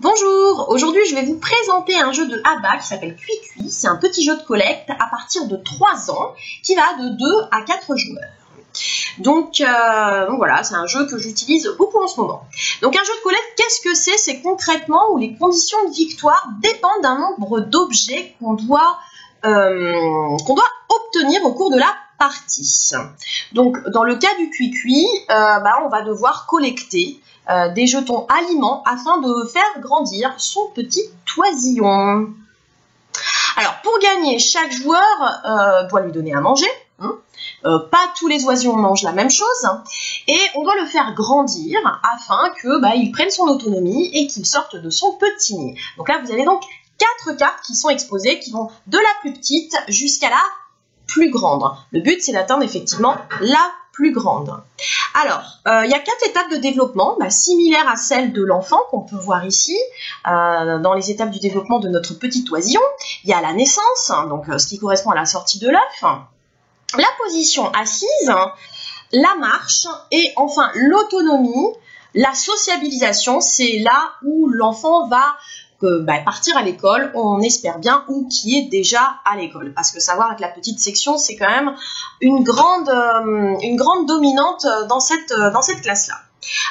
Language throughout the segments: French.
Bonjour, aujourd'hui je vais vous présenter un jeu de ABBA qui s'appelle Cui-Cui. C'est un petit jeu de collecte à partir de 3 ans qui va de 2 à 4 joueurs. Donc voilà, c'est un jeu que j'utilise beaucoup en ce moment. Donc un jeu de collecte, qu'est-ce que c'est? C'est concrètement où les conditions de victoire dépendent d'un nombre d'objets qu'on doit obtenir au cours de la partie. Donc dans le cas du Cui-Cui, on va devoir collecter des jetons aliments afin de faire grandir son petit oisillon. Alors pour gagner, chaque joueur doit lui donner à manger. Pas tous les oisillons mangent la même chose et on doit le faire grandir afin qu'il prenne son autonomie et qu'il sorte de son petit nid. Donc là vous avez donc 4 cartes qui sont exposées qui vont de la plus petite jusqu'à la plus grande. Le but c'est d'atteindre effectivement la plus grande. Alors, il y a 4 étapes de développement, similaires à celles de l'enfant qu'on peut voir ici, dans les étapes du développement de notre petit oisillon. Il y a la naissance, donc ce qui correspond à la sortie de l'œuf, la position assise, la marche et enfin l'autonomie, la sociabilisation, c'est là où l'enfant va partir à l'école, on espère bien, ou qui est déjà à l'école. Parce que savoir avec la petite section, c'est quand même une grande dominante dans cette classe-là.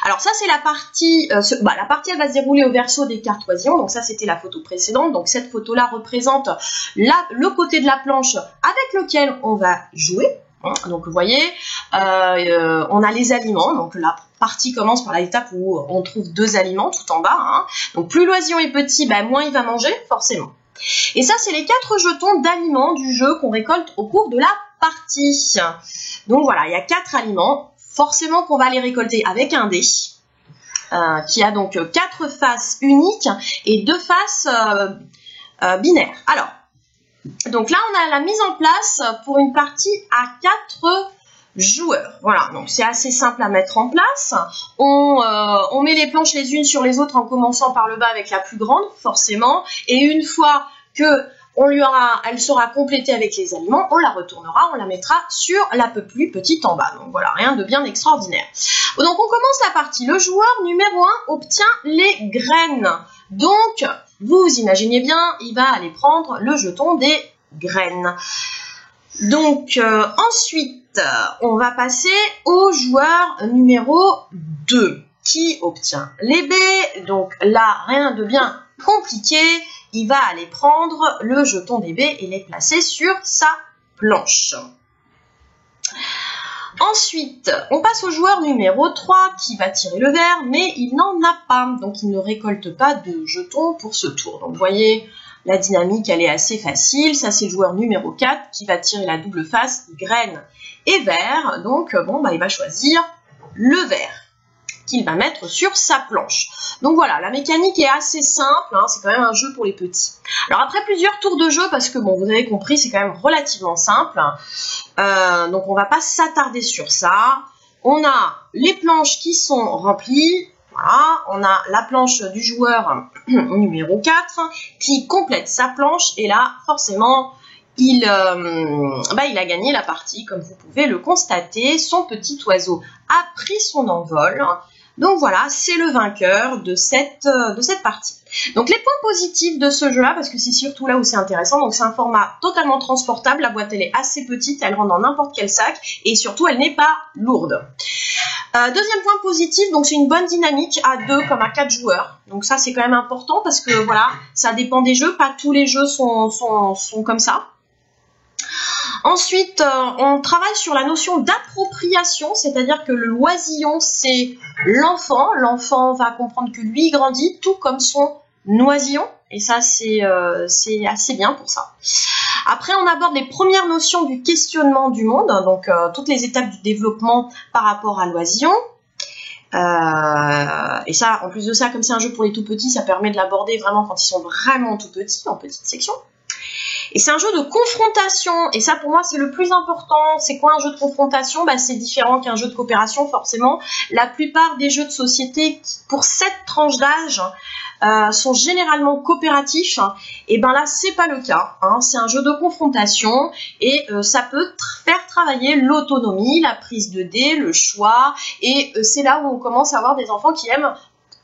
Alors ça c'est la partie, la partie elle va se dérouler au verso des cartes oisillons, donc ça c'était la photo précédente, donc cette photo-là représente le côté de la planche avec lequel on va jouer. Donc vous voyez, on a les aliments, donc la partie commence par l'étape où on trouve 2 aliments tout en bas. Donc plus l'oisillon est petit, moins il va manger, forcément. Et ça c'est les 4 jetons d'aliments du jeu qu'on récolte au cours de la partie. Donc voilà, il y a 4 aliments. Forcément qu'on va les récolter avec un dé, qui a donc 4 faces uniques et 2 faces binaires. Alors, donc là on a la mise en place pour une partie à 4 joueurs. Voilà, donc c'est assez simple à mettre en place. On met les planches les unes sur les autres en commençant par le bas avec la plus grande, forcément, et une fois que elle sera complétée avec les aliments, on la retournera, on la mettra sur la plus petite en bas. Donc voilà, rien de bien extraordinaire. Donc on commence la partie. Le joueur numéro 1 obtient les graines. Donc, vous imaginez bien, il va aller prendre le jeton des graines. Donc ensuite, on va passer au joueur numéro 2 qui obtient les baies. Donc là, rien de bien compliqué. Il va aller prendre le jeton des baies et les placer sur sa planche. Ensuite, on passe au joueur numéro 3 qui va tirer le vert, mais il n'en a pas. Donc, il ne récolte pas de jetons pour ce tour. Donc, vous voyez, la dynamique, elle est assez facile. Ça, c'est le joueur numéro 4 qui va tirer la double face, graine et vert. Donc, il va choisir le vert qu'il va mettre sur sa planche. Donc voilà, la mécanique est assez simple, c'est quand même un jeu pour les petits. Alors après plusieurs tours de jeu, parce que vous avez compris, c'est quand même relativement simple, donc on va pas s'attarder sur ça. On a les planches qui sont remplies, voilà, on a la planche du joueur numéro 4 qui complète sa planche, et là, forcément, il a gagné la partie, comme vous pouvez le constater. Son petit oiseau a pris son envol. Donc voilà, c'est le vainqueur de cette partie. Donc les points positifs de ce jeu-là, parce que c'est surtout là où c'est intéressant, donc c'est un format totalement transportable, la boîte elle est assez petite, elle rentre dans n'importe quel sac, et surtout elle n'est pas lourde. Deuxième point positif, donc c'est une bonne dynamique à 2 comme à 4 joueurs. Donc ça c'est quand même important, parce que voilà, ça dépend des jeux, pas tous les jeux sont comme ça. Ensuite, on travaille sur la notion d'appropriation, c'est-à-dire que le oisillon, c'est l'enfant. L'enfant va comprendre que lui, il grandit tout comme son oisillon. Et ça, c'est assez bien pour ça. Après, on aborde les premières notions du questionnement du monde, donc toutes les étapes du développement par rapport à l'oisillon. Et ça, en plus de ça, comme c'est un jeu pour les tout petits, ça permet de l'aborder vraiment quand ils sont vraiment tout petits, en petite section. Et c'est un jeu de confrontation, et ça pour moi c'est le plus important. C'est quoi un jeu de confrontation? C'est différent qu'un jeu de coopération forcément. La plupart des jeux de société pour cette tranche d'âge sont généralement coopératifs, et là c'est pas le cas, c'est un jeu de confrontation, et ça peut faire travailler l'autonomie, la prise de dés, le choix, et c'est là où on commence à avoir des enfants qui aiment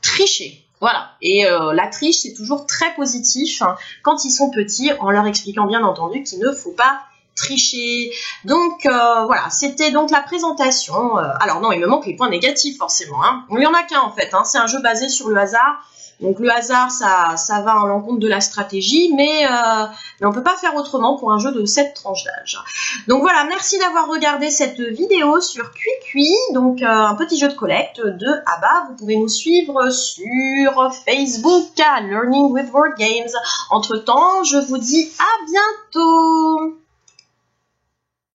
tricher. Voilà, et la triche, c'est toujours très positif hein, quand ils sont petits, en leur expliquant bien entendu qu'il ne faut pas tricher. Donc voilà, c'était donc la présentation. Alors non, il me manque les points négatifs forcément. Hein. Il n'y en a qu'un en fait, hein. C'est un jeu basé sur le hasard. Donc le hasard, ça va à l'encontre de la stratégie, mais on ne peut pas faire autrement pour un jeu de cette tranche d'âge. Donc voilà, merci d'avoir regardé cette vidéo sur Cuicui, donc un petit jeu de collecte de ABBA. Vous pouvez nous suivre sur Facebook à Learning with Board Games. Entre temps, je vous dis à bientôt.